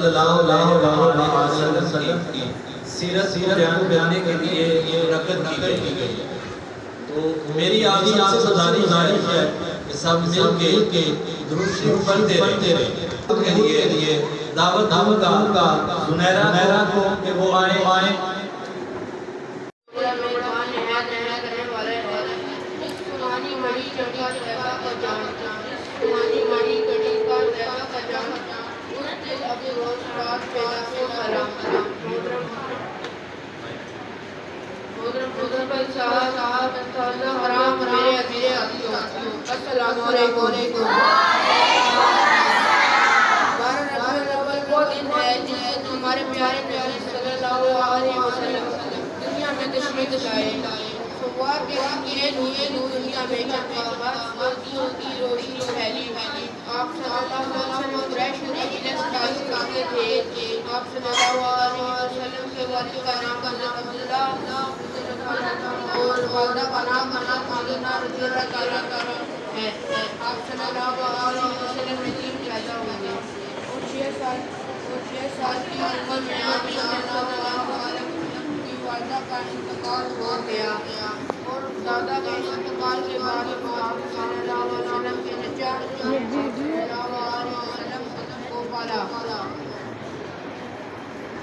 اللہ علیہ وسلم کی سیرت بیان کے لیے یہ رکعت کی گئی ہے۔ تو میری آپ سے گزارش ہے کہ سب مل کے درود شریف پڑھتے رہیں کے لیے دعوت کا سنہرا کو کہ وہ آئیں السلام علیکم۔ ہمارے پیارے پیارے صلی اللہ علیہ وسلم دنیا میں تشریف لائے۔ سوار کے یہ دنیا میں چمکاوت کی روشنی پھیلی۔ آپ صلی اللہ علیہ وسلم قریش کی مجلس کرتے تھے۔ آپ صلی اللہ علیہ وسلم کے والد کا نام عبداللہ اور والدہ کا نام آمنہ رضی اللہ تعالیٰ ہے۔ آپ صلی اللہ علیہ وسلم میں 3 پیدا ہوئے اور 6 سال کی عمر میں آپ صلی اللہ علیہ وسلم کی والدہ کا انتقال ہو گیا اور دادا کے انتقال کے بعد آپ صلی اللہ علیہ وسلم کے چچا صلی اللہ علیہ وسلم کو پالا۔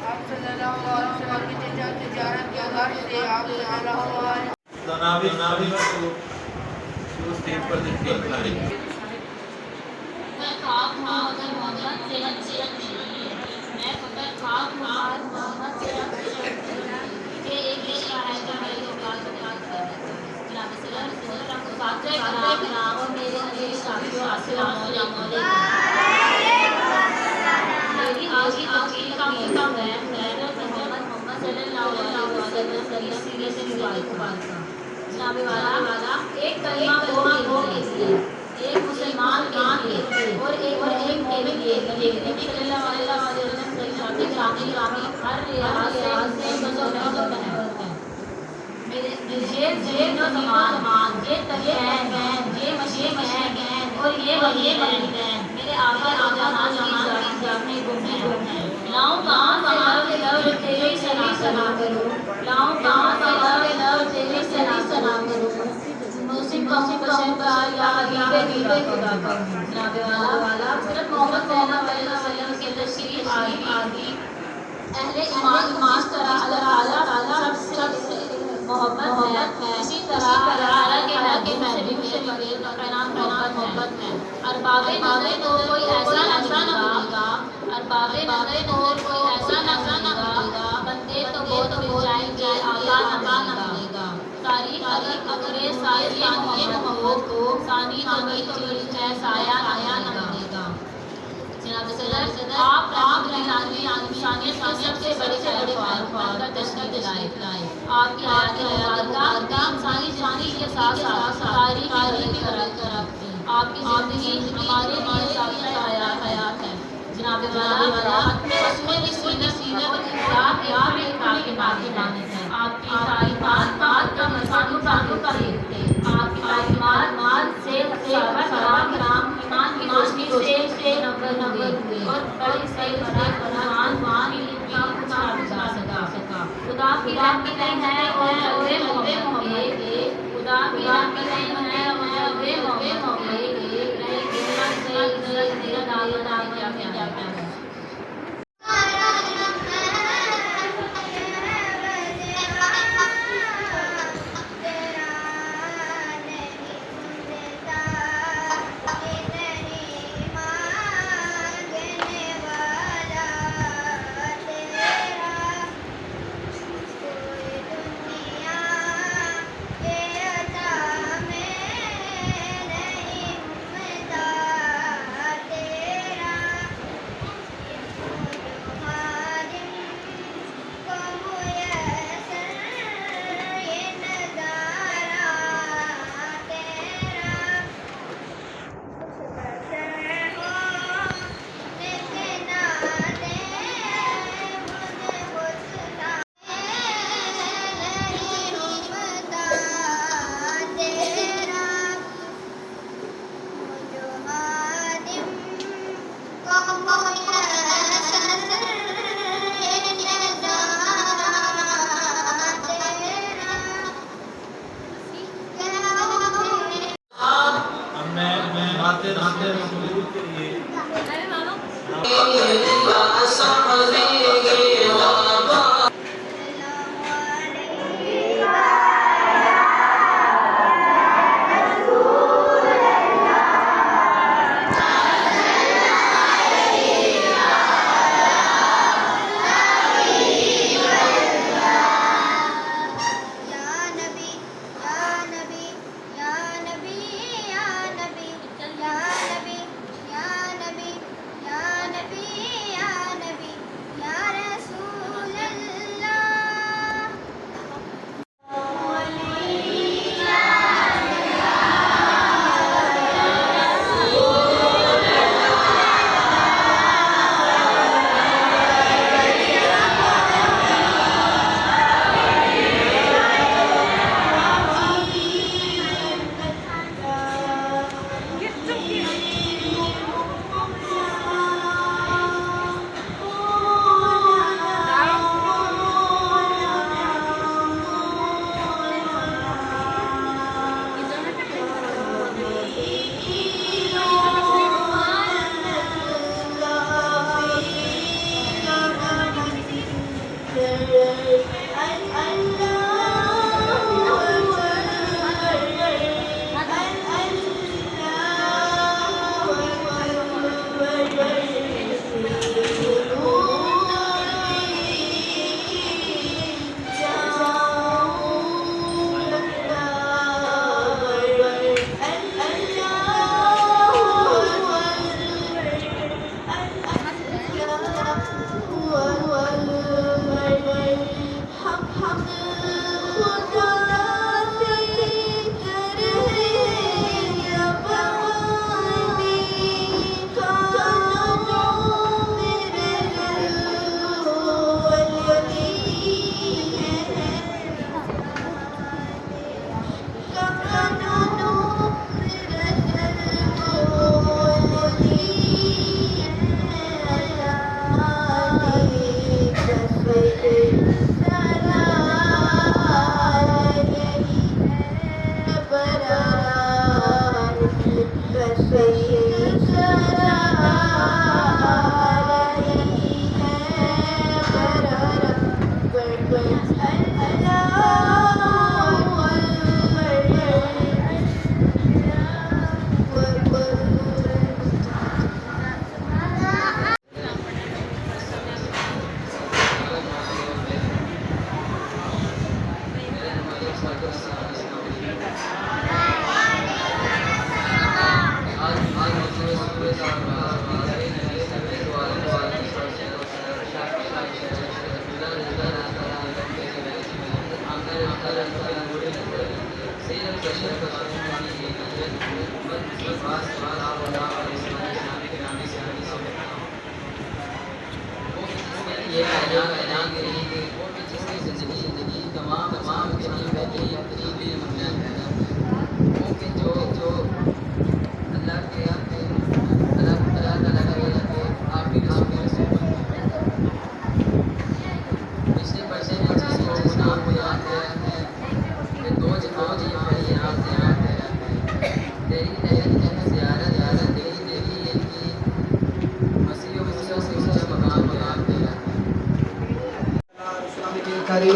آپ صلی اللہ علیہ وسلم کی چچا تجارت کے غرض سے آپ صلی اللہ علیہ جنابی کو اسٹیج پر تشریف لائے۔ میں خواب ہوں اگر محمد سے ہنسیت ملی ہے، میں فقط خواب ہوں اگر محمد سے ہنسیت ملی ہے کہ ایک رشتہ ہے جو میری اوقات کر جناب صلی اللہ علیہ وسلم کو فاتح کرام اور میرے عزیز ساتھیوں السلام علیکم۔ میری آج کی تقریر کا موضوع ہے حضرت محمد صلی اللہ علیہ وسلم کی سیرت مبارکہ۔ جناب والا ایک کلمہ گو کے لیے، ایک مسلمان کے لیے اور ایک مومن کے لیے نبی صلی اللہ علیہ وسلم کی ذات گرامی ہر لحاظ سے بزرگ ہے۔ یہ نوجوان، یہ طبیعت ہے، یہ مشیق ہے اور یہ وحی ہے۔ میرے آقا جہاں کی ذاتی گم ہے۔ لاؤں کہاں سے لو تیری سنا کروں، لاؤں کہاں سے لو تیری سنا کروں، موسم پسند کا یا حبیب خدا کا۔ جناب والا حضرت محمد صلی اللہ علیہ وسلم کی تشریف آدھی اہل ایمان اس طرح اللہ تعالیٰ سب سے محبت ہے، اسی طرح اللہ کے محبوب سے بھی محبت ہے۔ ارباب نظر تو کوئی ایسا نہ ملے گا، ارباب نظر تو کوئی ایسا نہ ملے گا، بندے تو بہت مل جائیں گے، آقا نہ ملے گا۔ تاریخ اگر ساری محبت کو ثانی تو چیز ہے، سایہ نہ ملے گا۔ جناب صدر آپ انسانیت کے سب سے بڑے خیر کا جشن دلائے۔ آپ کی حیات مبارکہ انسانی زندگی کے ساتھ تاریخی طرف کی۔ آپ کی زندگی ہمارے لیے ثابت حیات ہے۔ جناب والا اپنے سینے اور اخلاق میں مانت ہے۔ آپ کی تعلیمات کا تعلق تھے۔ آپ کی تعلیمات سے صحابہ کرام ایمان کی روشنی سے نور ہوئے اور بڑے سے بڑا عنوان کا کچھ نہ سکا۔ خدا کی رحمت ہے اور محبت کے، خدا کی رحمت ہے اور محبت کے، کیا ہے۔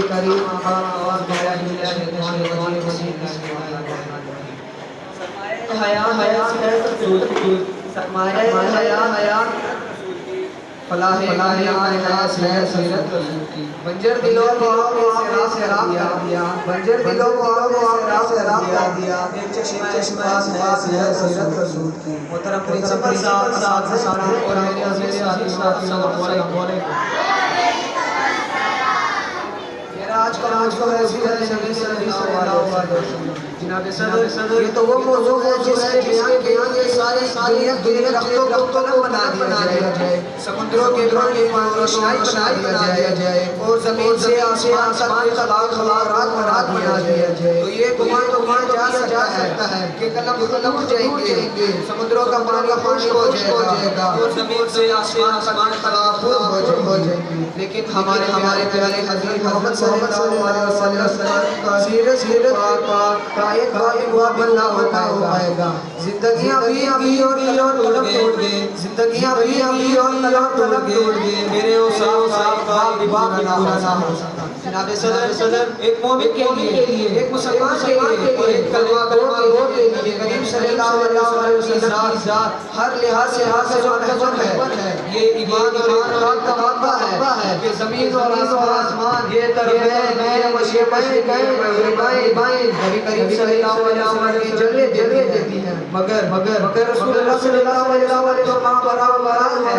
کریم آواز بڑھائی فلاح بنجر دلوں کو سیراب دیا بنجر دلوں کو سیراب دیا ایک چشمہ ہے سیرت رسول کی محترم پرنسپل صاحب اور میرے عزیز السلام علیکم آج کا ایسی ہے نبی صلی اللہ علیہ وسلم جناب صدر یہ تو وہ موضوع ہے جس کے بیان یہ ساری دنیا رختوں کو بنا دیا جائے سمندروں کے پانی روشنائی بنا دیا جائے اور زمین سے آسمان تک خلاقات بنا دیا جائے تو یہ گمان جا سکتا ہے کہ قلم اٹھ جائیں گے سمندروں کا پانی خشک ہو جائے گا اور زمین سے آسمان تک خلاقات ہو جائیں گی، لیکن ہمارے پیارے حضرت محمد صلی اللہ علیہ وسلم کا سیرت پاک کا ایک واقعہ بننا ہوئے گا. زندگیاں بھی اور قلم ٹوٹ گئے، زندگیاں بھی اور قلم ٹوٹ گئے، میرے صاحب باپ نہ ہو سکتا. جناب صدر ایک مومن کے لیے، ایک مسلمان کے لیے، اور ایک کلمہ گو کے لیے کریم صلی اللہ علیہ وسلم کی ذات ہر لحاظ سے محبت ہے. یہ ایمان اور کا واقعہ ہے کہ زمین اور آسمان یہ طرفین یہ مشرقین مغربین نبی کریم صلی اللہ علیہ وسلم کی جلوے دیتی ہیں، مگر رسول اللہ صلی اللہ علیہ وسلم برابر ہے.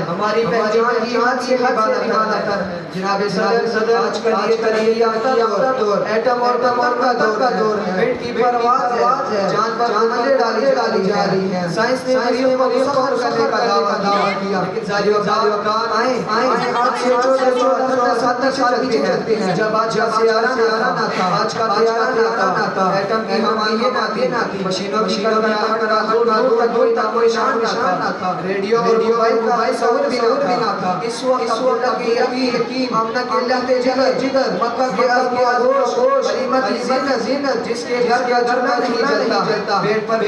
ہماری پہچان کی حد سے عبادت ہے. جناب صدر آج کل یہ ترقی یافتہ دور، ایٹم اور کمر کا دور ہے، منٹ کی پرواز ہے، جان پر عملیں ڈالی جا رہی ہیں. سائنس نے مریض کو سفر کرنے کا دعویٰ کیا، لیکن ظاہر وقت آئیں آج سے 14 سال تک چلتے ہیں. جب آج کا سیارہ نہ تھا، ایٹم کی ہمائیے نہ تھی، مشینوں کی دور کوئی نشان نہ تھا، ریڈیو اور موبائل کا تصور بھی نہ تھا. اس وقت کی یقین آمنہ کے اللہ جگر مکہ کے آغوش غنیمت زینت جس کے گھر کا چولہا نہیں جلتا، پیٹ پر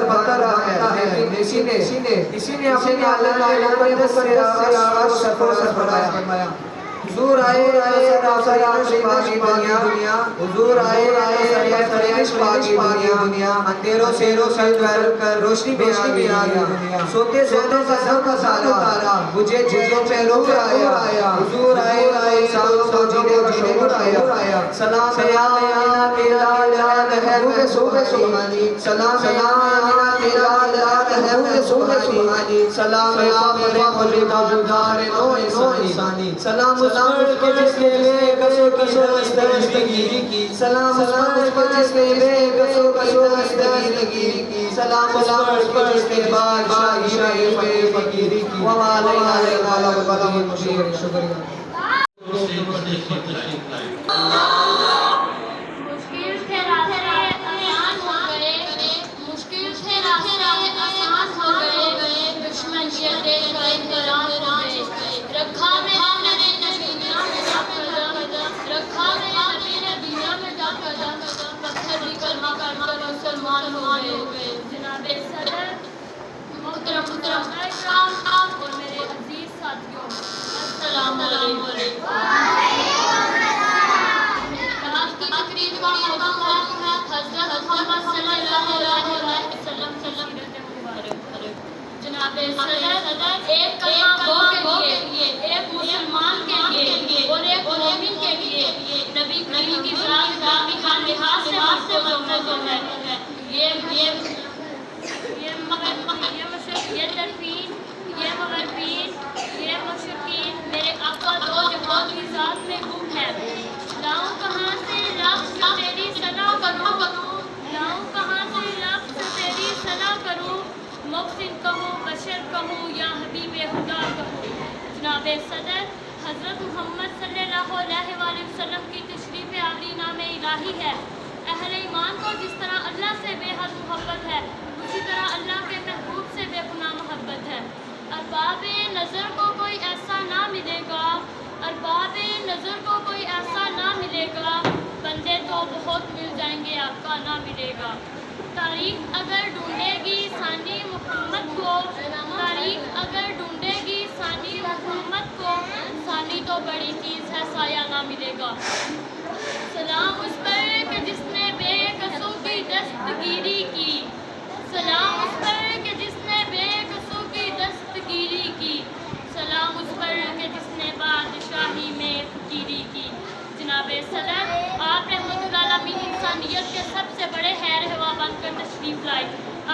پتھر رہا ہے، لیکن اسی نے اپنے اللہ سے آغاز فرمایا. حضور آئے باغی دنیا، حضور آئے فرش باغی دنیا، اندھیروں سے کر روشنی میں آ گیا دنیا. سوتے کا سب کا سارا مجھے جیتوں پہ نور آیا. حضور آئے سالوں کو جینے کا شعور آیا. سلام یا تیرا لال ہے روح سبحانی، سلام یا تیرا لال ہے روح سبحانی، سلام یا میرے خلی موجودار نو انسانی. سلام کے جس نے بے کسو زندگی کی، سلام کے جس نے بے کسو زندگی کی، سلام کے جس نے بادشاہی فقیری کی. وما علینا الا البلاغ المبین. شکریہ. مشکل تھے راستے آسان ہو گئے، مشکل تھے راستے آسان ہو گئے، دشمن کے دیکھ کر انقلاب ہو گئے. رکھا میرے نبی نے دنیا میں جا قدم، رکھا میرے نبی نے دنیا میں جا قدم، پتھر بھی کلمہ کر مسلمان ہو گئے. جناب صدر، محترم اکرام اور میرے عزیز ساتھیوں، السلام علیکم. آج کی تقریر کا موضوع ہے حضرت محمد صلی اللہ علیہ وسلم کی سیرت مبارک. جناب صدر، ایک کلمہ گو کے لیے، ایک مسلمان کے لیے اور ایک مومن کے لیے نبی کریم کی ذات باقی ہر لحاظ سے مفضل ہے. یہ ترفین، یہ مغربین، یہ مشرقین میرے آقا دو جہان کی ذات میں گم ہے. لاؤں کہاں سے لفظ تیری ثنا کروں، لاؤں کہاں سے لفظ تیری ثنا کروں، محسن کہوں بشر کہوں یا حبیب خدا کہوں. جناب صدر، حضرت محمد صلی اللہ علیہ وآلہ وسلم کی تشریف آوری نام الہی ہے. اہل ایمان کو جس طرح اللہ سے بے حد محبت ہے، اسی طرح اللہ کے محبوب سے بے گناہ محبت ہے. ارباب نظر کو کوئی ایسا نہ ملے گا، ارباب نظر کو کوئی ایسا نہ ملے گا، بندے تو بہت مل جائیں گے، آقا نہ ملے گا. تاریخ اگر ڈھونڈے گی ثانی محمد کو، تاریخ اگر ڈھونڈے گی ثانی محمد کو، ثانی تو بڑی چیز ہے، سایہ نہ ملے گا. سلام اس پر کہ جس نے بے کسوں کی دستگیری کی، سلام اس پر کہ جس نے بے کسوں کی دستگیری کی، سلام اس پر کہ جس نے بادشاہی میں فقیری کی. جناب صدر، آپ رحمت العالمین انسانیت کے سب سے بڑے خیر ہوا بن کر تشریف لائے.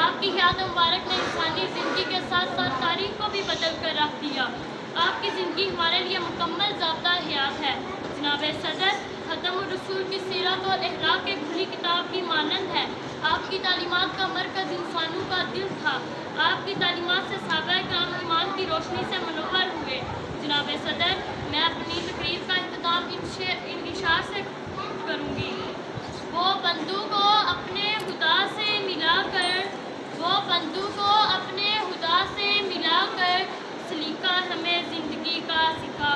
آپ کی حیات مبارک نے انسانی زندگی کے ساتھ ساتھ تاریخ کو بھی بدل کر رکھ دیا. آپ کی زندگی ہمارے لیے مکمل ضابطہ حیات ہے. جناب صدر، ختم الرسول کی سیرت اور اخلاق ایک کھلی کتاب کی مانند ہے. آپ کی تعلیمات کا مرکز انسانوں کا دل تھا. آپ کی تعلیمات سے صحابہ کرام ایمان کی روشنی سے منور ہوئے. جناب صدر، میں اپنی تقریر کا اختتام ان اشعار سے کروں گی. وہ بندوں کو اپنے خدا سے ملا کر، وہ بندوں کو اپنے خدا سے ملا کر، سلیقہ ہمیں زندگی کا سکھا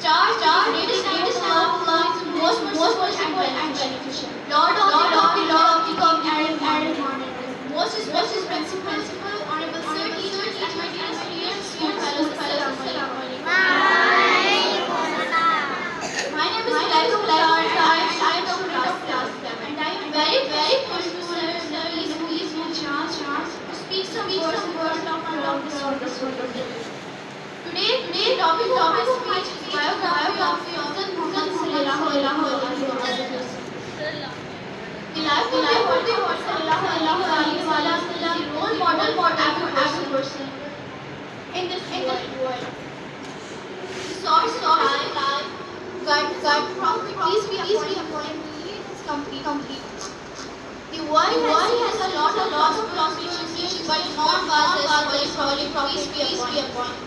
Star, greatest of love, most worshipful and beneficial. Lord of the Arab morning. Most principal, honorable sir, teachers, and my dear students, fellows, assalamu alaikum. My name is Laila I am from class 7, and I am very grateful to sir, please chance to speak some words of this wonderful. Today topic speech is biography of the Muhammad sallallahu alaihi wasallam. The life of the Prophet sallallahu alaihi wasallam is the role model for every person. Holy Prophet, peace be upon him.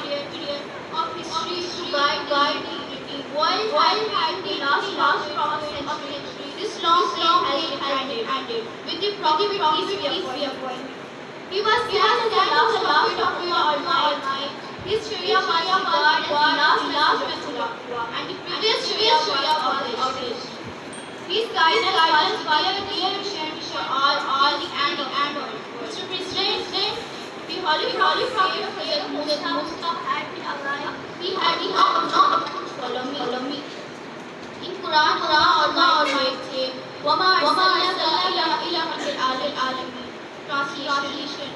period of history to guide humanity. World had the last of century. This long has been ended with the prophet peace be upon him. He was sent as the last prophet of the Almighty. His Sharia was God as the last messenger, and the previous Sharia was established. His guidance was clear mission for all the end of all. Mr. President, the Holy Prophet Musa had been alive. He had not follow me. In Quran, Allah Almighty, وَمَا أَرْسَلْنَاكَ إِلَّا رَحْمَةً لِلْعَالَمِينَ. Translation.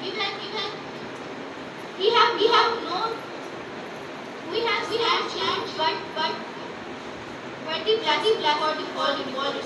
We have changed, but the black or the world is worse.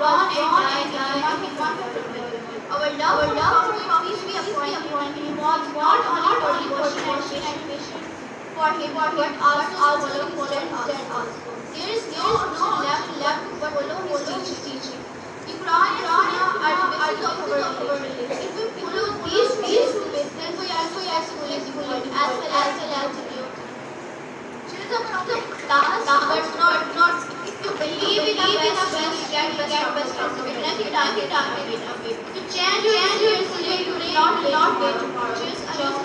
born and died our love for peace be upon him was not only for devotion and mission for him but also following his also. There is no left but follow his teaching. The Quran are the basis of our religion. If we follow these then we also have to as well as the new. Children of the class but not if you believe in the best get best from it. Let it away. To change your today not wait tomorrow. Just along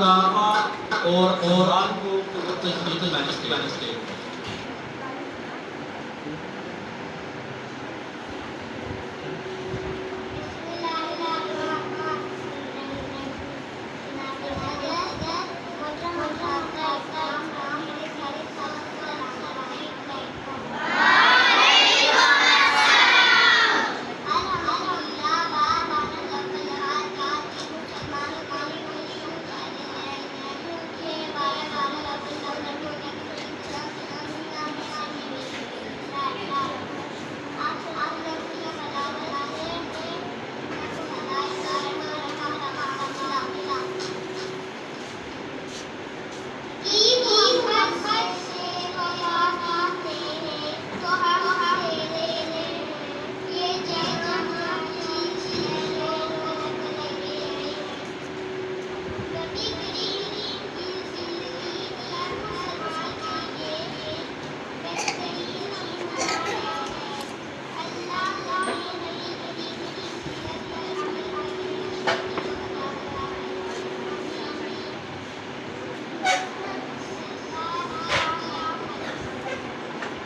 گا اور قرآن کو تشریح لائیں.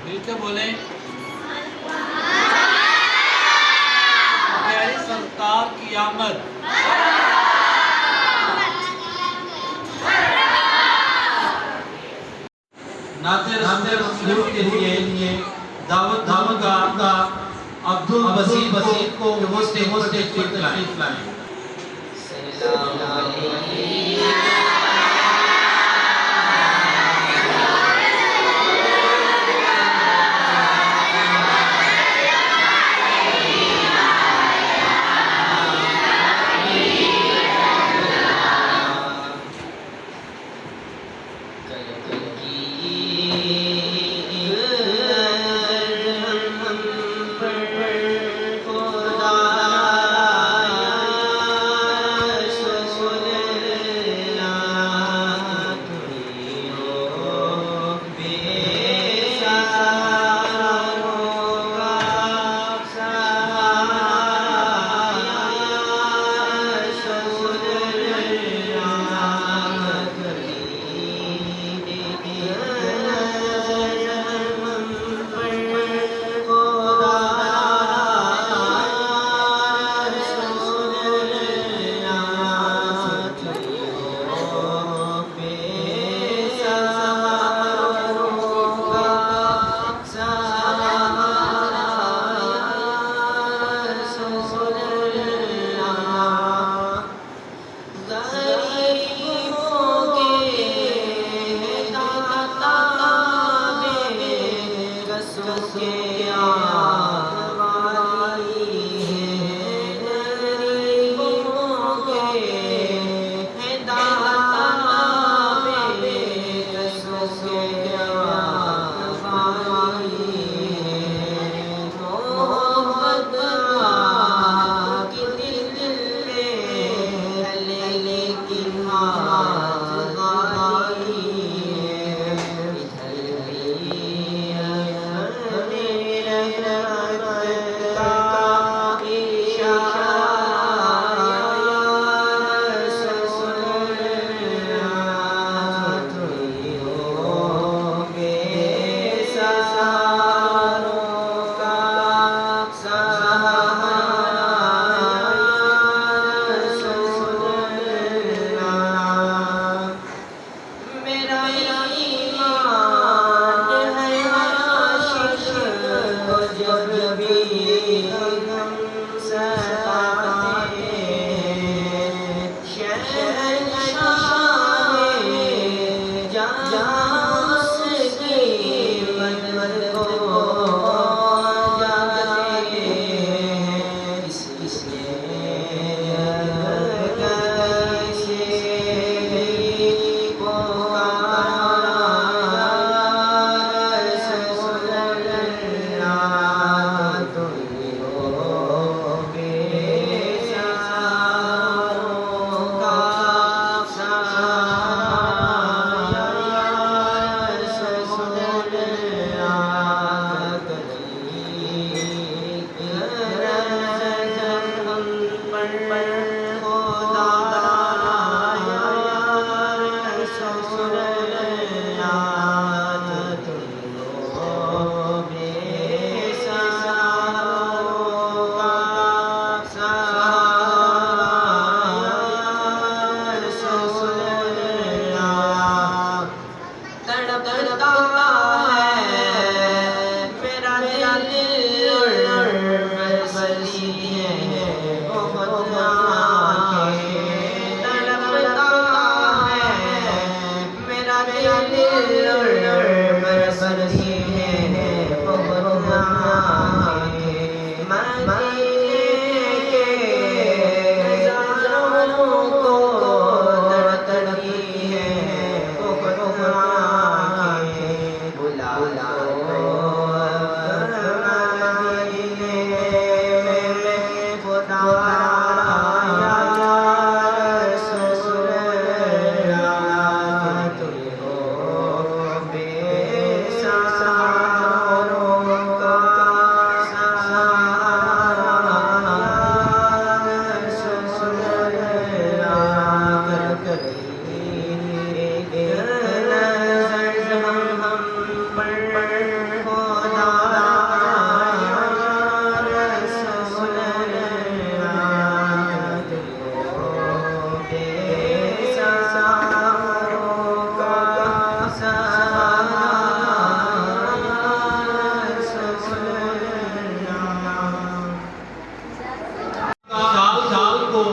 مل کے بولیں پیارے سرکار کی آمد. نعت رسول کے لیے دعوت کا عبد البصیر کو وہ اسٹیج پر لائیں. خدا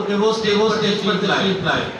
کہ وہ اسٹیج پر تشریف لائے.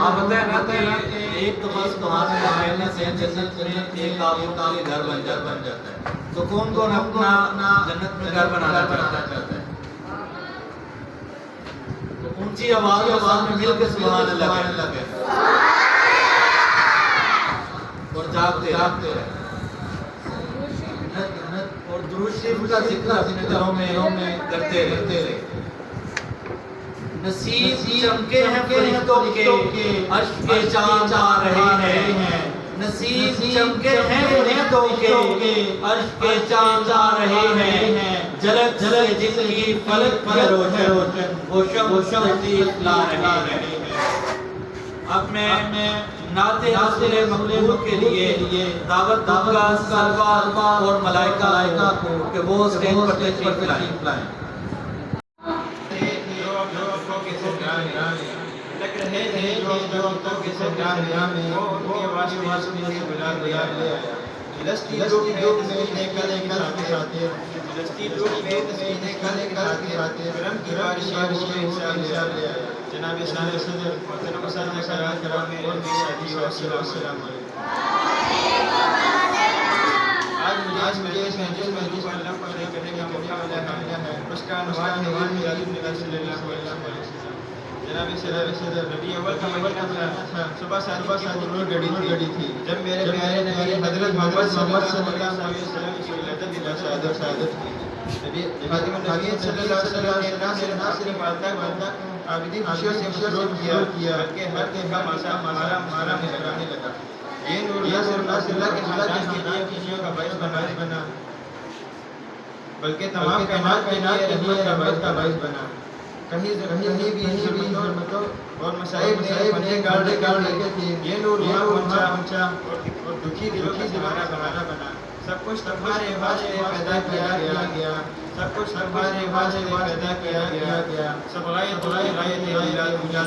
آپ بتائیں نا کہ ایک تو بس تمہارے کہنے سے جنت میں ایک آپ کا گھر بن جاتا ہے. تو کون کون اپنا جنت میں گھر بنانا چاہتا ہے؟ تو اونچی آواز کے سامنے مل کے سبحان اللہ کہتے اور جاگتے رہے. اور درود شریف کا ذکر اپنے دلوں میں کرتے رہے. نصیب چمکے ہیں فرشتوں کے عرش کے چاند آ رہے ہیں. نصیب چمکے ہیں فرشتوں کے عرش کے چاند آ رہے ہیں. جھلک جھلک جن کی فلک پر روشن وہ شمس تشریف لا رہے ہیں. اب میں نعت حاصل مقبول کے لیے دعوت دوں گا سرکار اور ملائکہ کو کہ وہ اسٹیج پر تشریف لائیں. لگ رہے تھے جو کے سرکار نے وہ کے واسطے بلا دیا. فلسطین لوگ میں تسکینے کل کے خاطر فلسطین لوگ میں تسکینے کل کے خاطر کرم کی بارشیں حساب لے آیا جناب صدر محترم اساتذہ کرام میرے شادی و السلام علیکم آج مجھے اس محفل پر اللہ کو ادا کرنے کا موقع ملا ہے اس کا عنوان ہے میلاد النبی صلی اللہ علیہ وسلم جناب صدر ربیع اول کا مہینہ تھا صبح 7 بجے گڑی تھی جب میرے پیارے نبی حضرت محمد صلی اللہ علیہ وسلم کی ولادت کی شہادت ہوئی نبی خاتم النبی صلی اللہ علیہ وسلم نے نہ صرف والدہ عابدین خوشیوں سے مسرور کیا بلکہ ہر دن کا مارا مہرانے لگا یہ نور نہ صرف اللہ کے خاندان کے لیے خوشیوں کا باعث بنا بلکہ تمام کائنات کے لیے رحمت کا باعث بنا کہیں بھی ضرورتوں اور مسائل نے پنے گاڑ لگے تھے یہ نور یہاں پہنچا اور دکھی دلوں کی بہارا بنا سب کچھ تمہارے واسطے پیدا کیا گیا سب کچھ تمہارے واسطے پیدا کیا گیا سب غایت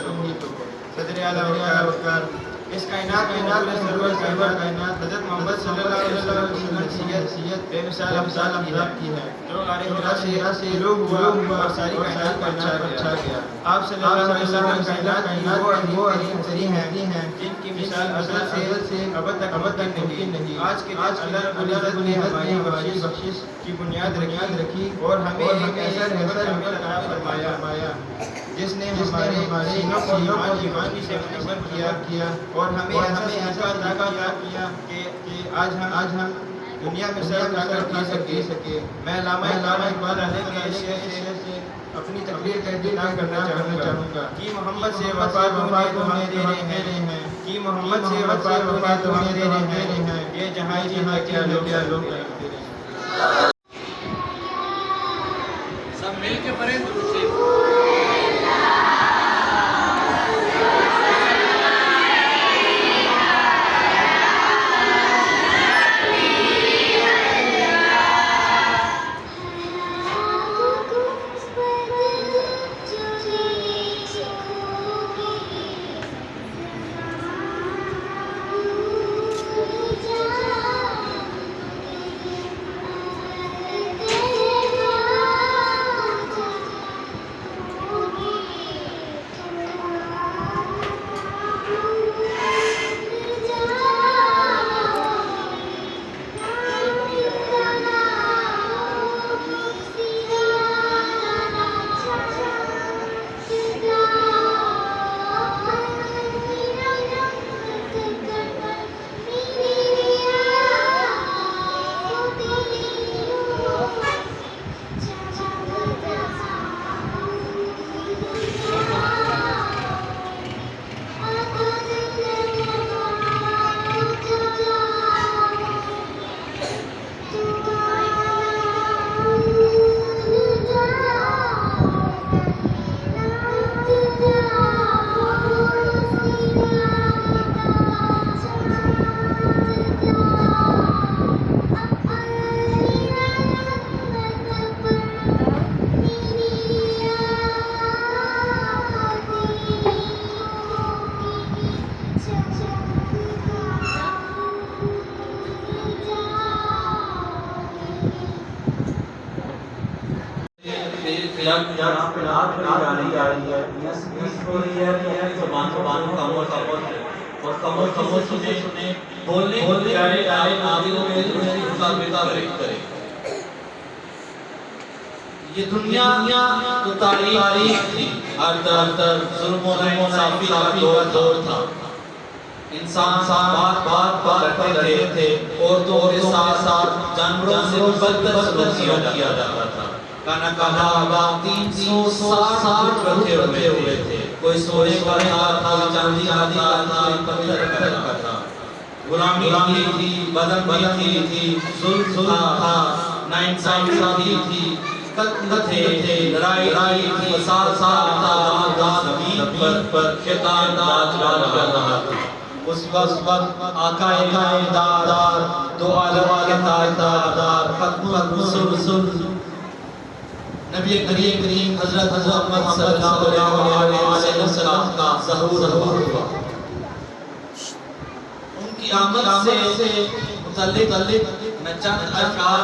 تم ہی تو صدر اعلیٰ وقار اس کائنات سرور کائنات حضرت محمد صلی اللہ علیہ وسلم کی حیثیت بے مثال افضال کی ہے جو غار سے لوگ ہوا اور ساری کائنات پر چھا گیا آپ صلی اللہ علیہ وسلم کائنات وہ عظیم ہیں جن کی مثال ازل سے ابد تک نہیں آج کے دن اللہ رب العزت نے ہماری بخشش کی بنیاد رکھی اور ہمیں ایک ایسا عمل عطا فرمایا جس نے ہمارے سینوں کو ایمان سے منور کیا اور ہمیں ایسا عطا کیا کہ آج ہم دنیا میں سر اٹھا کر پی سکے میں علامہ اقبال علیہ کے شعر سے اپنی تقریر کا اہتمام کرنا چاہوں گا کہ محمد سے وفا تمہیں دے رہے ہیں کہ محمد سے وفا تمہیں دے رہے ہیں یہ جہاں کیا لوگ سب مل کے پڑھیں درود شریف یہ دنیا تو تاریخ تھی ہر طرف ظلم و ناانصافی کا دور تھا انسان بات کرتے تھے عورتوں کے ساتھ جانوروں سے بدتر سلوک کیا جاتا تھا کانا 360 سال رکھے ہوئے تھے کوئی سونے کا تھا چاندی کا پتھر کا تھا غلامی تھی بدن تھی ظلم تھا ناانصافی تھی قتل تھے لڑائی تھی فساد تھا زمین پر شیطان راج کر رہا تھا اس وقت آقا دار دو عالم کے تاجدار ختم رسول نبی کریم حضرت محمد صلی اللہ علیہ وسلم کا ظہور ہوا ان کی آمد سے متعلق میں چند اشعار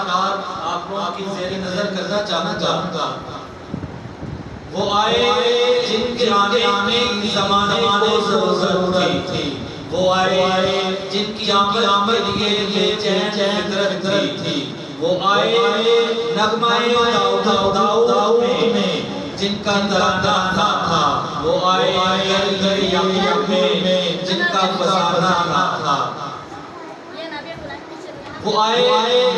آپ لوگوں کی زیر نظر کرنا چاہوں گا. وہ آئے جن کے آنے زمانے کو ضرورت تھی، وہ آئے جن کی آمد کے لیے بے چین فطرت تھی، وہ آئے نغمہ داؤد میں جن کا ترانہ تھا، وہ آئے یم میں جن کا فسانہ تھا، وہ آئے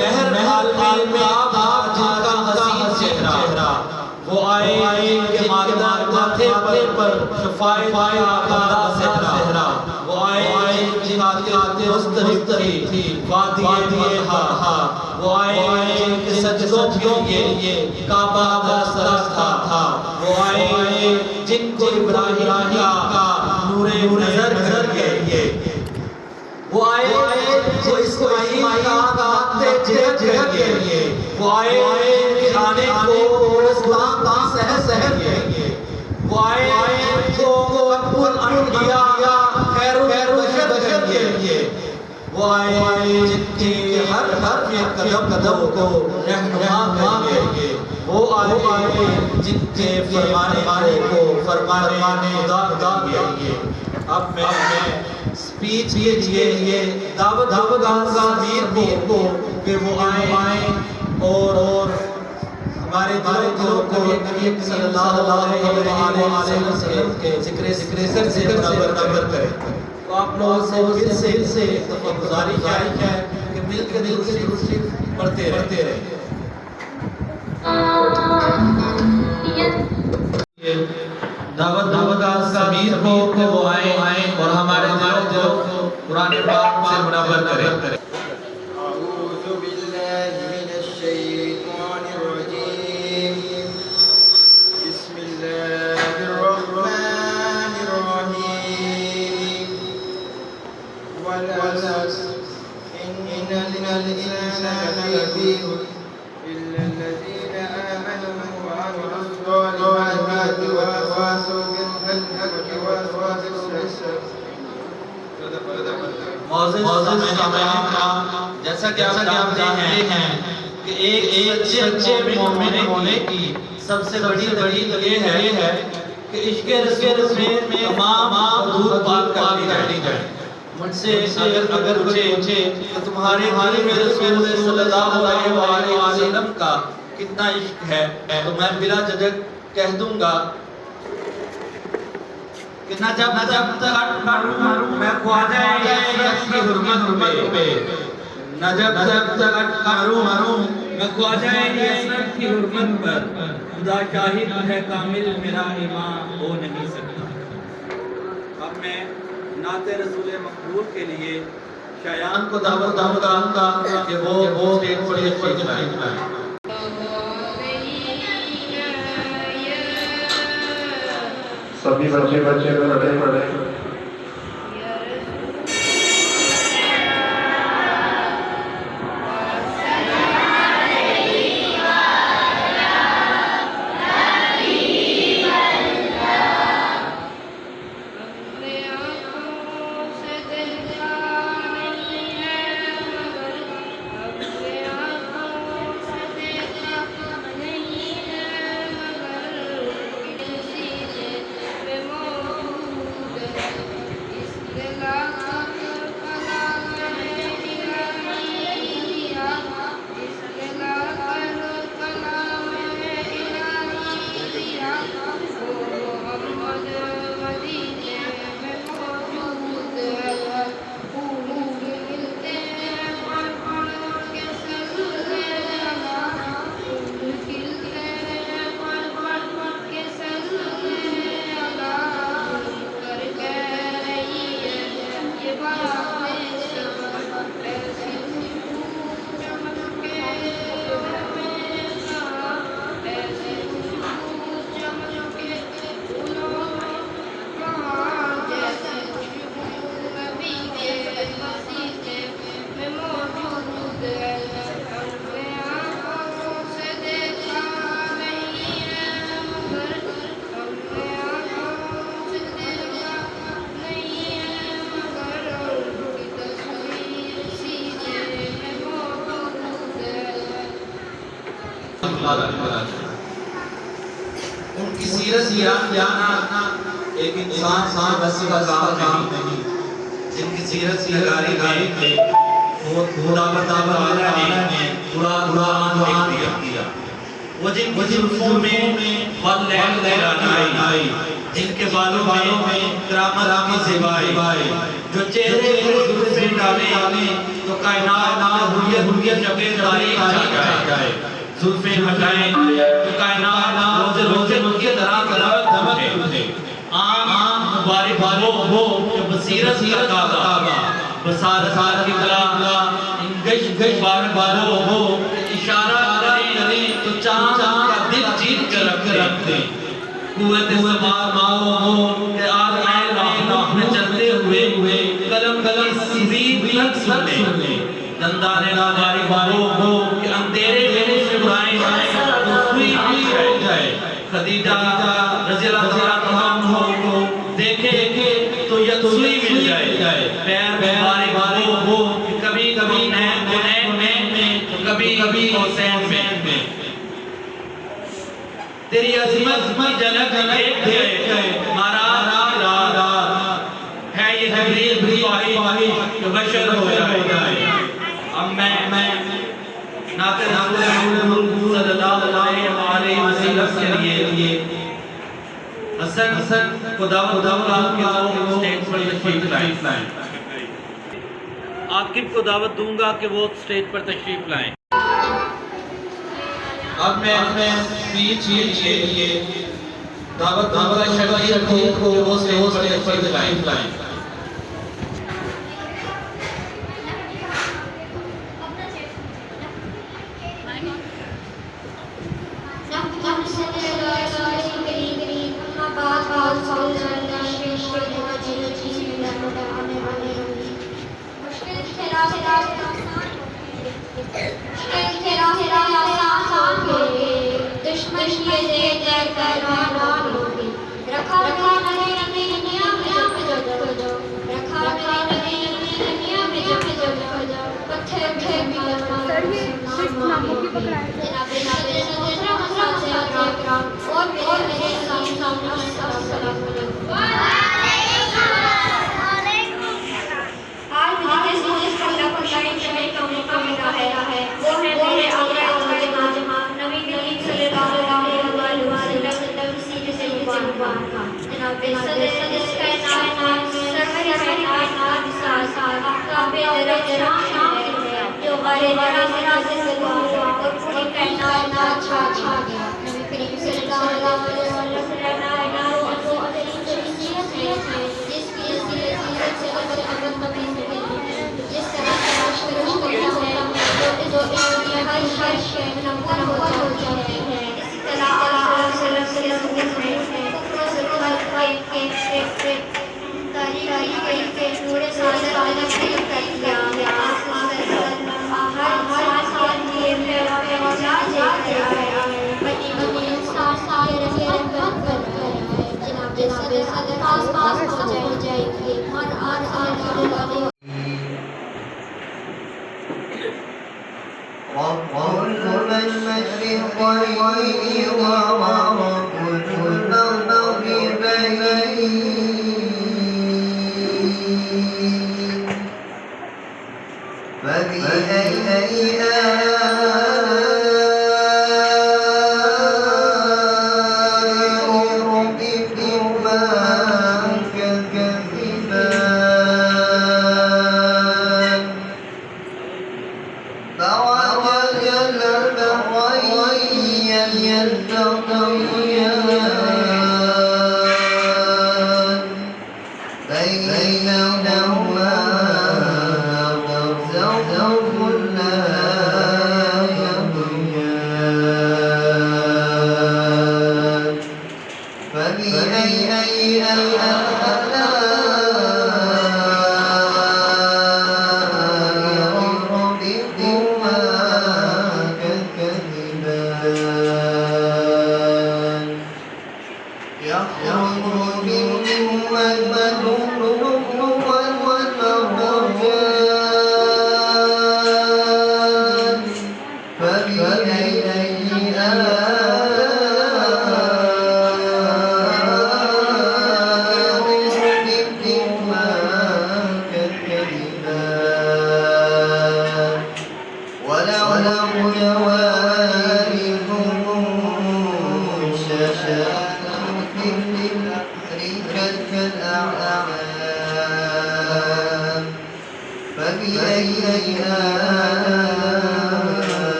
مہر حال میں آپ جن کا حسین چہرہ، وہ آئے کہ ماتھے پر شفائے آقا صحرا، وہ آئے جن آتے مستری تھی وادی ہا، وہ آئے کہ سجدوں کے لیے کعبہ کا سرا تھا، وہ آئے جن کو ابراہیم کا نور نظر کے لیے، وہ آئے جو اسماعیل کا جگر کے لیے، وہ آئے کہ آنے کو اسلام کا سحر کے لیے، وہ آئے جو ابو الانبیاء خیر البشر کے لیے، وہ آئے جن کے ہر قدم کو رہنما کے لیے، وہ آئے جن کے فرمانے کو فرمانے خدا کے لیے. اب میں سپیچ کے لیے دعوت ضمیر کو کہ وہ آئیں اور ہمارے دلوں کو نبی صلی اللہ علیہ وسلم کے ذکر سر سے برابر کریں. تو آپ لوگوں سے پھر سے گزارش ہے کہ مل کے دل سے پڑھتے رہیں. دعوت کا ضمیر کو کہ وہ آئیں اور ہمارے دلوں کو قرآن پاک سے منور کریں. أعوذ بالله من الشيطان الرجيم. بسم الله الرحمن الرحيم. والعصر إن الإنسان لفي خسر إلا الذين آمنوا وعملوا الصالحات وتواصوا بالحق وتواصوا بالصبر. معزز سامعین، جیسا کہ آپ جانتے ہیں کہ ایک سچے مومن ہونے کی سب سے بڑی دلیل یہ ہے کہ عشق رسول میں تمام حدود پار کر لی جائے. مجھ سے اگر پوچھے کہ تمہارے دل میں رسول صلی اللہ علیہ وسلم کا کتنا عشق ہے تو میں بلا جھجک کہہ دوں گا کہ نہ جب مروں میں خواجہ اسرت کی حرمت پہ، نہ جب مروں میں خواجہ اسرت کی حرمت پر، خدا شاہد ہے کامل میرا ایمان ہو نہیں سکتا. اب میں نعت رسول مقبول کے لیے شایان کو دعوت دوں گا کہ وہ اسٹیج پر تشریف لائیں. سبھی بچے پڑھے ان کی سیرت جاننا ایک انسان بس کا کام نہیں، جن کی سیرت نگاری میں وہ دعوت والا نے پورا قرآن لکھ دیا، وہ جن زلفوں میں واللیل لہرائی، جن کے بالوں میں کرامت کی زیبائی، جو چہرے پر زلفیں ڈالے تو کائنات ہوریت جب تاریخ جائے، زلفیں ہٹائیں تو کائنات روزے کی طرح دمکے، عام مبارک ہو کہ بصیرت کا کعبہ، بصارت کی طرح گش بار ہو، اشارہ کریں تو چاند کا دل جیت کر رکھ دیں، قوت سماع ہو کہ آئے راہ میں چلتے ہوئے قلم سیدھ تک سن لیں، دندان ناگاری ہو کہ اندھیرے میں مسکرائیں تو سوئی رہ جائے، خدیجہ رضی اللہ عنہ کو دیکھے تو یکسوئی مل جائے، پیر بارے ہو کہ کبھی نین میں تو کبھی حسین میں، تیری عظمت کی جھلک دیکھ مارا ہے یہ جبریل بھی خواہش کہ بشر ہو جائے۔ اب میں نعت رسول صلی اللہ علیہ وسلم کے لیے حسن کو دعوت کے اسٹیج پر تشریف لائیں، عاقب کو دعوت دوں گا کہ وہ اسٹیج پر تشریف لائیں۔ اب میں بیچ لیے دعوت شبیر کو وہ اسٹیج پر تشریف لائیں۔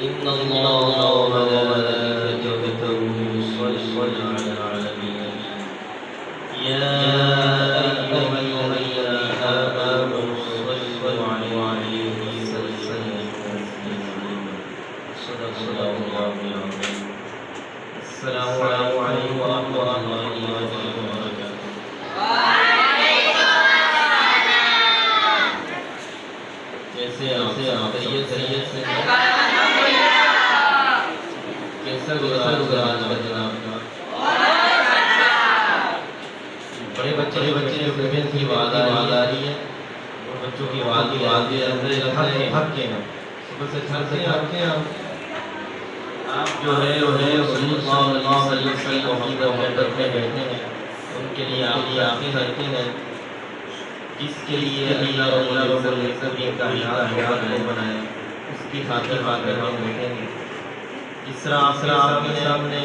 إن الله وملائكته يصلون على النبي يا أيها الذين آمنوا صلوا عليه وسلموا تسليما صدق الله العظيم. السلام عليكم ورحمة الله وبركاته. کیسے آپ سید سے کیسا گزارا جناب کا بڑے بچے کی آواز آ رہی ہے اور بچوں کی آواز بھی تھک کے ہیں صبح سے تھک کے آپ جو ہے رسول اللہ صلی اللہ علیہ وسلم کی محبت میں بیٹھے ہیں ان کے لیے آپ کرتے ہیں جس کے لیے اللہ رب العزت نے کائنات کو بنایا اس کی خاطر ہم بیٹھے ہیں. اس طرح آپ کے سامنے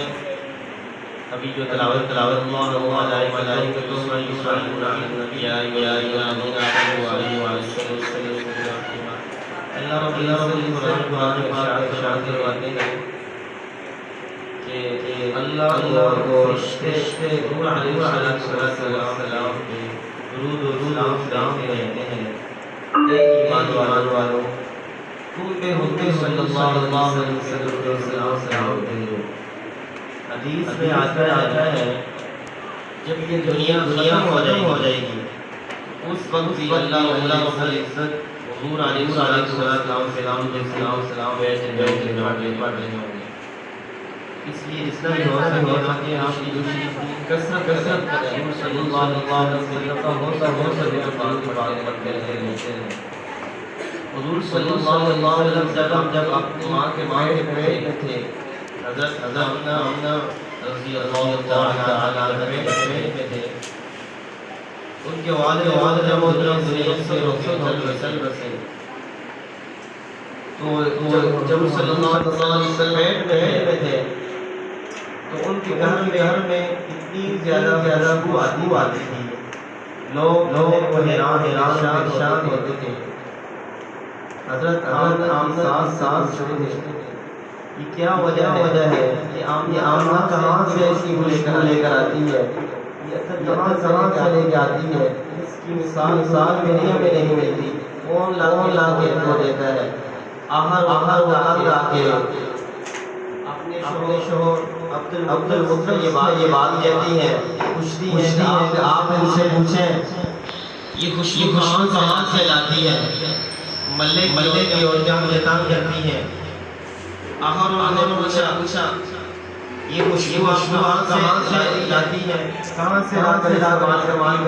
ابھی جو تلاوت اللہ ملائکۃ یصلون علی النبی یا ایھا الذین آمنوا اللہ رب العزت قرآن میں ارشاد کرواتے ہیں کہ اللہ کو فرشتے نور علیہ السلام کے درود و سلام کہتے ہیں. اے ایمان والو تم پہ حضور صلی اللہ علیہ وسلم کے سلام دو. حدیث میں آتا ہے جب یہ دنیا ہو جائے گی اس وقت بھی اللہ رب العزت حضور علیہ السلام بیٹھ رہے ہوں گے. اس لیے جتنا بھی ہو سکے آپ کی کثرت کریں صلی اللہ علیہ وسلم کا ہو سکے بات کرتے ہیں. حضور صلی اللہ علیہ وسلم جب اپنی ماں کے پیٹ میں تھے حضرت آمنہ رضی اللہ تعالی عنہا میں تھے ان کے والد جب دنیا سے رسول بسے تو جب صلی اللہ علیہ وسلم پیٹ میں تھے تو ان کے گھر میں اتنی زیادہ خوشبو آتی تھی. لوگ حیران ہوتے تھے. حضرت آمنہ سانس چھوڑتے تھے یہ کیا وجہ ہے کہ آمنہ کہاں سے ایسی خوشبو لے کر آتی ہے, یہ کہاں سے لے کے آتی ہے. اس کی مثال دنیا میں نہیں ملتی. کون لا کے ان کو دیتا ہے. آہر لا کے اپنے شوہر عبد المطلب یہ بات کہتی ہے پوچھتی ہے کہ آپ ان سے پوچھیں یہ خوشبو کہاں سے لاتی ہے. ملے کی عورتیں مجھے تنگ کرتی ہیں. آخر انہوں نے پوچھا یہ خوشبو کہاں سے لاتی ہے, کہاں سے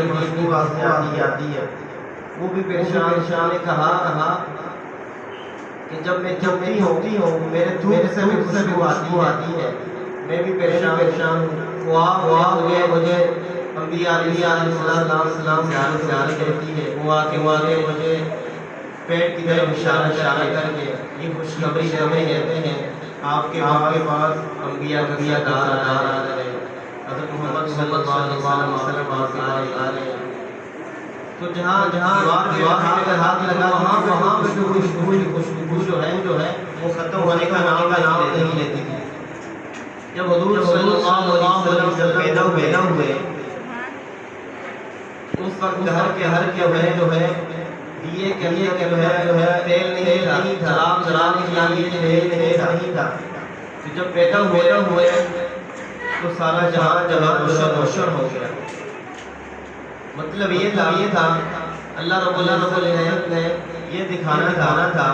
خوشبو آتی ہے. وہ بھی پریشان نے کہا کہ جب میں ہوتی ہوں میرے دھوپ سے بھی خوشبو آتی ہے. میں بھی پریشان ہوں. مجھے انبیاء علیہ السلام زیارت کرتی ہے. وہ آ کے مجھے پیٹ کی طرف اشارہ کر کے یہ خوشخبری کہتے ہیں آپ کے پاس انبیاء کا دار آ رہا ہے. حضرت محمد صلی اللہ علیہ وسلم آ رہے ہیں. تو جہاں ہاتھ لگا وہاں پہ خوشبو جو ہے وہ ختم ہونے کا نام نہیں لیتی تھی. جب حضور صلی اللہ علیہ وسلم پیدا ہوئے اس وقت ہر کے جو ہے دیے کے لیے جو ہے تیل نہیں تھا, شراب نہیں تھا. تو جب پیدا ہوئے تو سارا جہاں روشن ہو گیا. مطلب یہ تھا اللہ رب العزت نے یہ دکھانا تھا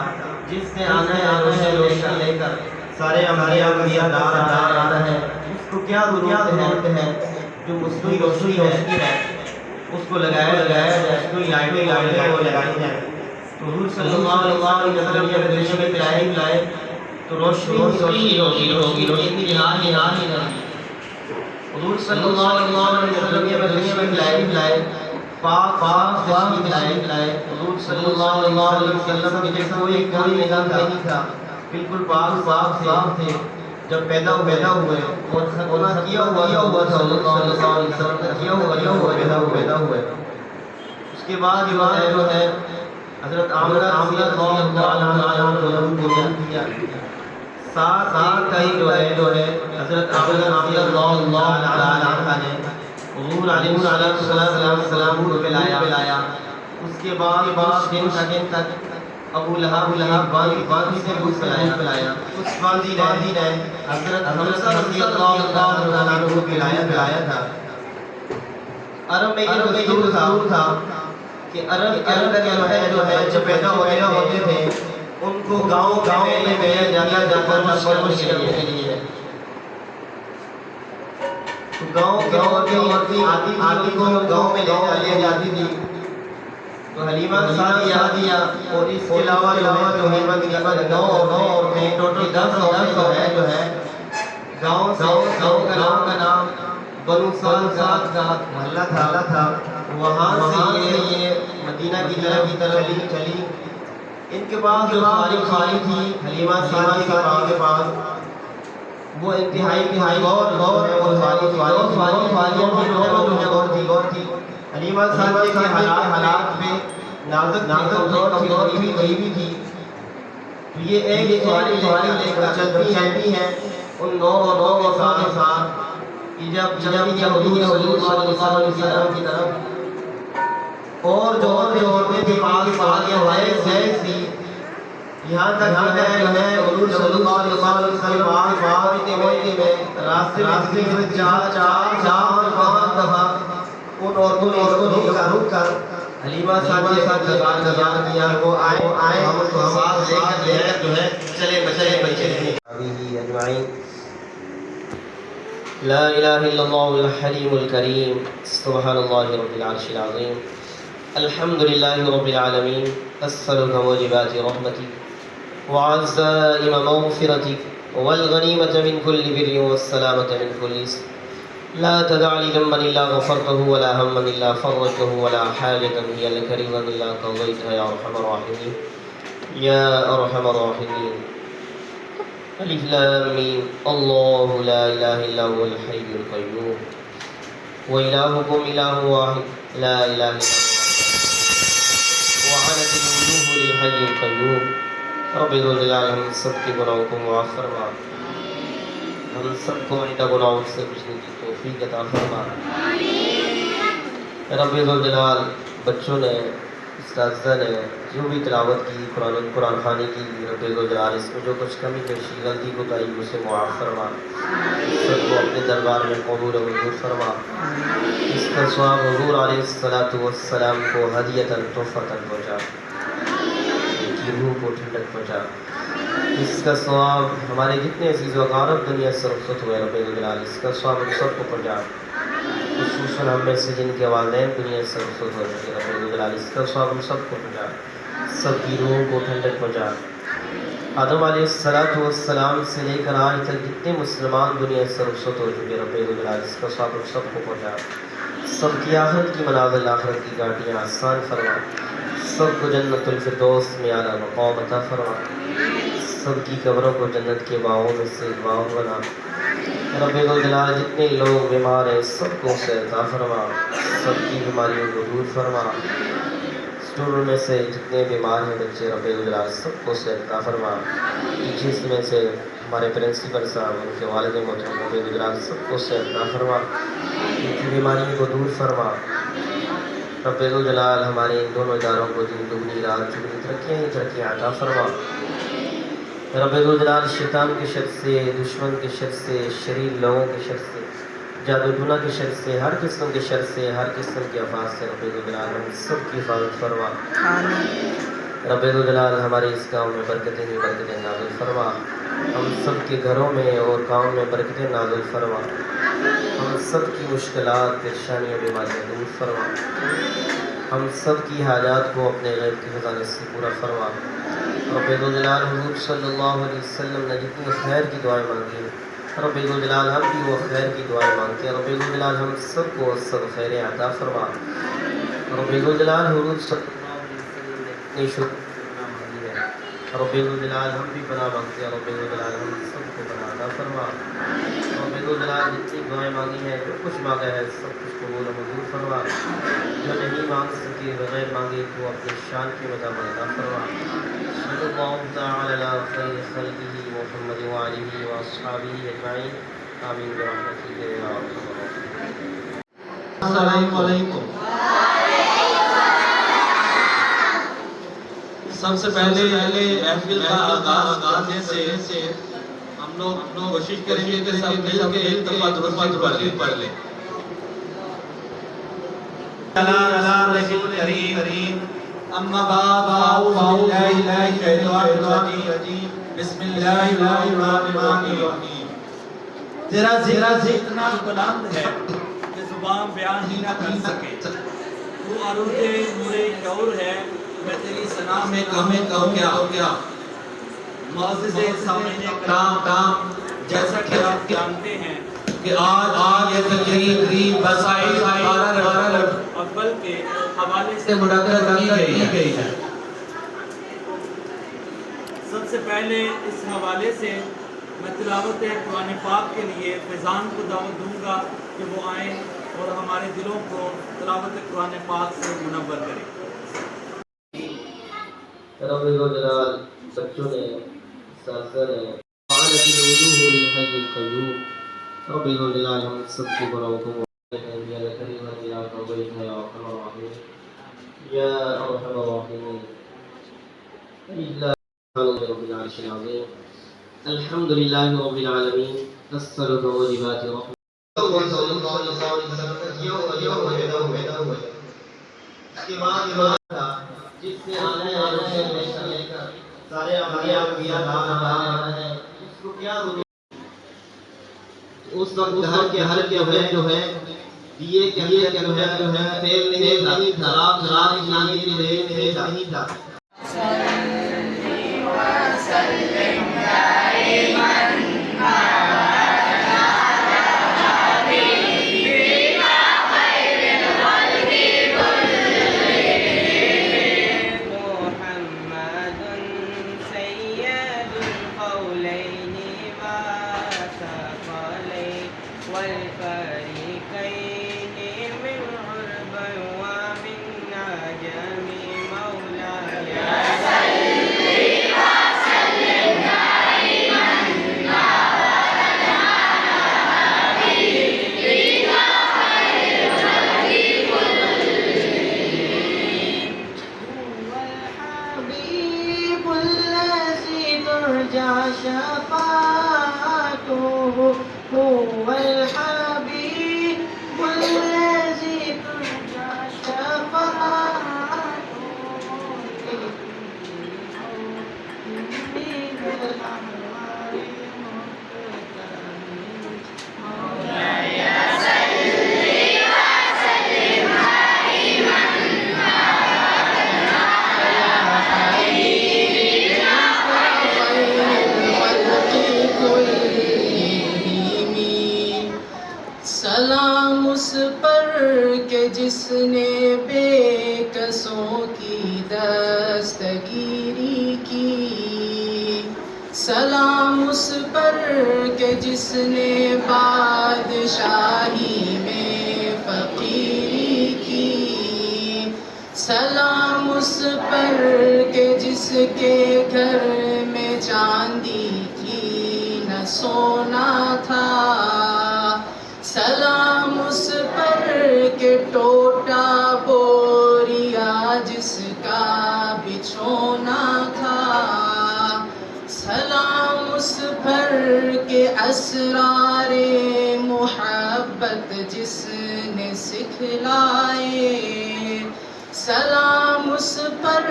جس نے آنا ہے روشن لے کر سارے انبیاء دار آ رہا ہے. اس کو کیا ضرورت ہے جو مسلم روشنی ہے اس کو لگایا جائے. اس کو لائٹیں لگائی جائیں. تو حضور صلی اللہ علیہ وسلم جب دنیا میں تشریف لائے تو روشنی ہوگی. روشنی ہی نہیں. حضور صلی اللہ علیہ وسلم دنیا میں تشریف لائے پاک تشریف لائے حضور صلی اللہ علیہ وسلم کے جیسا کوئی کام نہیں تھا، بالکل پاک تھے. جب پیدا ہوئے اور ختنہ کیا ہوا تھا صلی اللہ علیہ وسلم کیا ہوا پیدا ہوئے. اس کے بعد جو ہے حضرت آمنہ رضی اللہ تعالیٰ عنہ کو دیا. ساتھ ہی جو ہے حضرت آمنہ رضی اللہ تعالیٰ عنہ نے حضور علیہ السلام کو پلایا. اس کے بعد دن تک ابو لہب باندھی سے دودھ پلایا. اس باندھی نے حضرت حمزہ رضی اللہ تعالیٰ عنہ کو پلایا تھا. عرب میں یہ دستور تھا کہ عرب کے اندر جو ہے جب پیدا ہوتے تھے ان کو گاؤں میں بھیجا جاتا مشورے کے لیے. تو گاؤں کی عورتیں آتی کو گاؤں میں لے جاتی تھی. تو حلیمہ سعدیہ اور اس کے علاوہ جو ہے تقریباً 9 عورتیں ٹوٹل 10 عورتیں جو ہے گاؤں کا نام بنو سعد کا محلہ تھا. وہاں سے یہ مدینہ کی طرف چلی. ان کے پاس جو خالی تھی حلیمہ سعدیہ کے پاس وہ انتہائی غور تھی. حلیمہ سعدیہ کے حالات میں نازک غریبی تھی. تو یہ ایک سواری لے کر چلتی ہیں ان 9 کے ساتھ جب حضور صلی اللہ علیہ وسلم کی طرف. اور جو عورتیں کے پاس سواریاں تھی. یہاں تک جو ہے حضور صلی اللہ علیہ وسلم میں راستے میں 4-5 دفعہ ان عورتوں نے رک کر حلیمہ سعدیہ سے بات کیا. وہ آئے ہم ان کو ساتھ لے کر جو ہے چلے بچے اجمعین. لا الہ الا اللہ الحلیم الکریم سبحان اللہ رب العرش العظیم. الحمد للہ رب العالمین. اسألک موجبات رحمتک وعزائم مغفرتک والغنیمة من كل بر والسلامة من كل اسم. لا تدع لي ذنبا الا غفرته ولا هما الا فرجته ولا حاجة هي لك رضا الا قضيتها يا ارحم الراحمين يا ارحم الراحمين. الف لام میم. اللہ لا الہ الا هو الحی القیوم وإلہکم الہ واحد لا الہ الا هو وعنت الوجوہ للحی القیوم. رب ذو الجلال ہم سب کے گناہوں کو معاف فرما. ہم سب کو آئندہ گناہوں سے بچنے کی توفیق عطا فرما. رب ذو الجلال بچوں نے اساتذہ نے جو بھی تلاوت کی قرآن خوانی کی رب ذو الجلال اس میں جو کچھ کمی پیشی غلطی کوتاہی اسے معاف فرما. سب کو اپنے دربار میں قبول و منظور فرما. اس کا ثواب حضور علیہ السلام کو ہدیۃً تحفۃً پہنچا. ان کی روح کو ٹھنڈک پہنچا. اس کا ثواب ہمارے جتنے عزیز و اقارب دنیا سے رخصت ہوئے رب ذو الجلال اس کا ثواب ہم سب کو پہنچا. خصوصاً ہم میں سے جن کے والدین دنیا سے رخصت ہو چکے رب ذو الجلال اس کا ثواب ہم سب کو پہنچا. سب کی روحوں کو ٹھنڈک پہنچا. آدم علیہ السلام سے لے کر آج تک جتنے مسلمان دنیا سے رخصت ہو چکے رب ذو الجلال اس کا ثواب ہم سب کو پہنچا. سب کی آخرت کی منازل آخرت کی گاڑیاں آسان فرما. سب کو جنت الفردوس میں اعلیٰ مقام عطا فرما. سب کی قبروں کو جنت کے باغوں میں سے باغ بنا. رب ذو الجلال جتنے لوگ بیمار ہیں سب کو سے عطا فرما. سب کی بیماریوں کو دور فرما. اسٹوڈنٹ میں سے جتنے بیمار ہیں بچے رب ذو الجلال سب کو سے عطا فرما. جس میں سے ہمارے پرنسپل صاحب ان کے والد محترم رب ذو الجلال سب کو سے عطا فرما. ان کی بیماریوں کو دور فرما. رب ذو الجلال ہمارے ان دونوں اداروں کو دن دگنی رات چگنی ترقیاں ہی ترقیاں عطا فرما. رب ذو الجلال شیطان کے شر سے دشمن کے شر سے شریر لوگوں کے شر سے جادو ٹونا کے شر سے ہر قسم کے شر سے ہر قسم کے آفات سے رب ذو الجلال ہم سب کی حفاظت فرما. رب ذو الجلال ہمارے اس گاؤں میں برکتیں ہی برکتیں نازل فرما. ہم سب کے گھروں میں اور گاؤں میں برکتیں نازل فرما. ہم سب کی مشکلات پریشانیاں بیماریاں دور فرما. ہم سب کی حاجات کو اپنے غیب کے خزانے سے پورا فرما. رب ذو الجلال حضور صلی اللہ علیہ وسلم نے جتنی خیر کی دعائیں مانگی رب الجلال ہم بھی وہ خیر کی دعائیں مانگتے ہیں. رب الجلال ہم سب کو سب خیر عطا فرما. رب الجلال حضور صلی اللہ علیہ وسلم نے اتنی شکر مانگی ہے. رب الجلال ہم بھی پناہ مانگتے ہیں. رب الجلال ہم سب کو پناہ عطا فرما. رب الجلال جتنی دعائیں مانگی ہیں, جو کچھ مانگا ہے سب کچھ قبول منظور فرما. جو نہیں مانگ سکے بغیر مانگے تو اپنی شان کے مطابق عطا فرما. صلی اللہ تعالی علی خیر خلقہ محمد وآلہ واصحابہ اجمعین. آمین برحمتک یا ارحم الراحمین. السلام علیکم. سب سے پہلے محفل کا آغاز کرنے سے ہم لوگ کوشش کریں گے کہ سب مل کے ایک دفعہ درود پڑھ لیں. اما بعد فاعوذ باللہ من الشیطان الرجیم. بسم اللہ الرحمن الرحیم. ذرا اتنا بلند ہے کہ زبان بیان ہی نہ کر سکے. تو عروج نور شعور ہے, میں تیری ثنا میں کہوں کیا. معزز سامعین کرام, جیسا کہ آپ جانتے ہیں کہ آج یہ تقریب بسائل اول کے حوالے سے منعقد کی گئی ہے. سب سے پہلے اس حوالے سے میں تلاوت قرآن پاک کے لیے فیضان کو دعوت دوں گا کہ وہ آئیں اور ہمارے دلوں کو تلاوت قرآن پاک سے منور کریں. رب الجلال بچوں نے اساتذہ نے قالت الوجوہ للحی القیوم. رب الجلال ہم سب کی گناہوں کو معاف کرے. یا کریم یا توبہ یا ارحم الراحمین یا ارحم الراحمین. رب العرش العظیم. الحمد للہ رب العالمین. الصلاۃ والواجبات رحمۃ جس سے آنے والے سارے انبیاء ہیں, اس کو کیا اس وقت ہر کے جو ہے دیے کہ جو ہے فیل نہیں تھا, خراب نہیں تھا. سلام اس پر کہ جس نے بے کسوں کی دستگیری کی. سلام اس پر کہ جس نے بادشاہی میں فقیری کی. سلام اس پر کہ جس کے گھر میں چاندی تھی نہ سونا تھا. سلام اس پر کہ ٹوٹا بوریا جس کا بچھونا تھا. سلام اس پر کہ اسرار محبت جس نے سکھلائے. سلام اس پر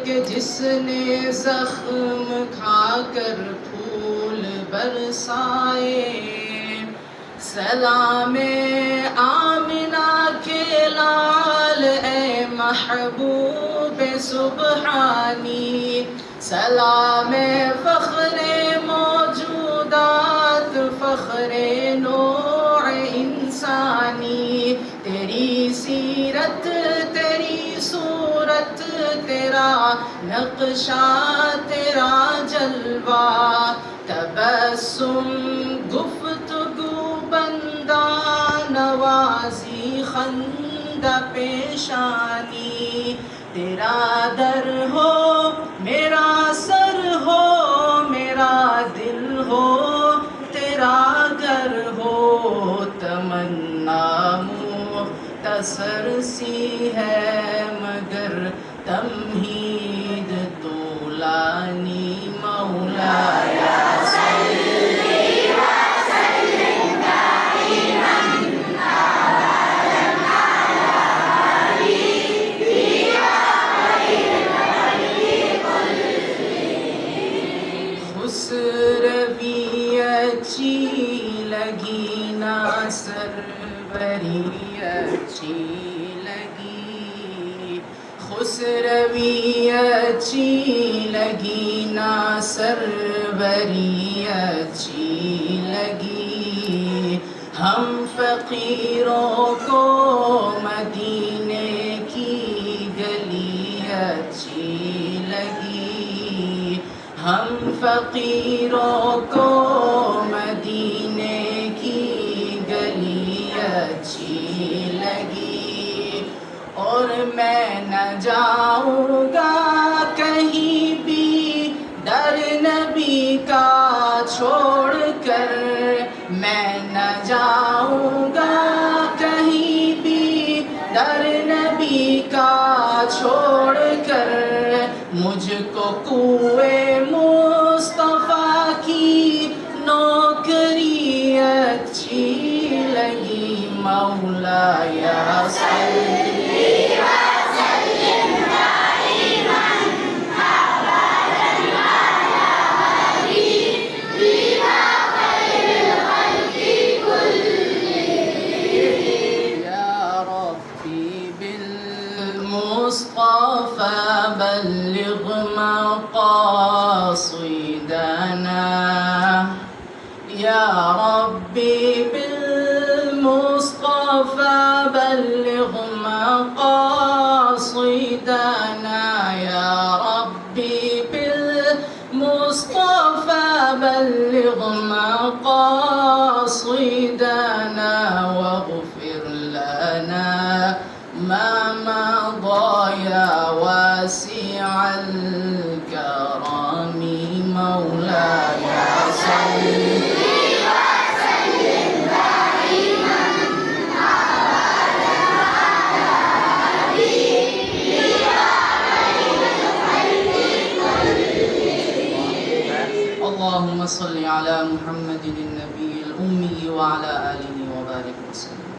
کہ جس نے زخم کھا کر پھول برسائے. سلام آمنہ کے لال اے محبوب سبحانی. سلام فخر موجودات فخر نوع انسانی، تیری سیرت تیری صورت تیرا نقشہ تیرا جلوہ، تبسم گفتگو بندہ نوازی خندہ پیشانی، تیرا در ہو میرا سر ہو میرا دل ہو تیرا گھر ہو، تمنا مختصر سی ہے مگر تمہید طولانی، مولایا خسروی اچھی لگی نا سروری اچھی لگی، خسروی اچھی لگی نا سروری اچھی لگی، ہم فقیروں کو مدینے کی گلی اچھی لگی، ہم فقیروں کو مدینے کی گلی اچھی لگی، اور میں نہ جاؤں گا کہیں بھی در نبی کا چھوڑ کر، میں نہ جاؤں گا کہیں بھی در نبی کا چھوڑ کر، مجھ کو کوئے مصطفیٰ کی نوکری اچھی لگی، مولایا صلی مصطفى بلغ مقاصدنا، يا ربي بالمصطفى بلغ مقاصدنا، يا ربي بالمصطفى بلغ مقاصدنا، واغفر لنا ما مضى يا واسع الكرم، مولاي صل وسلم دائما ابدا على حبيبك خير الخلق كلهم. اللهم صل على محمد النبي الأمي وعلى آله وبارك وسلم.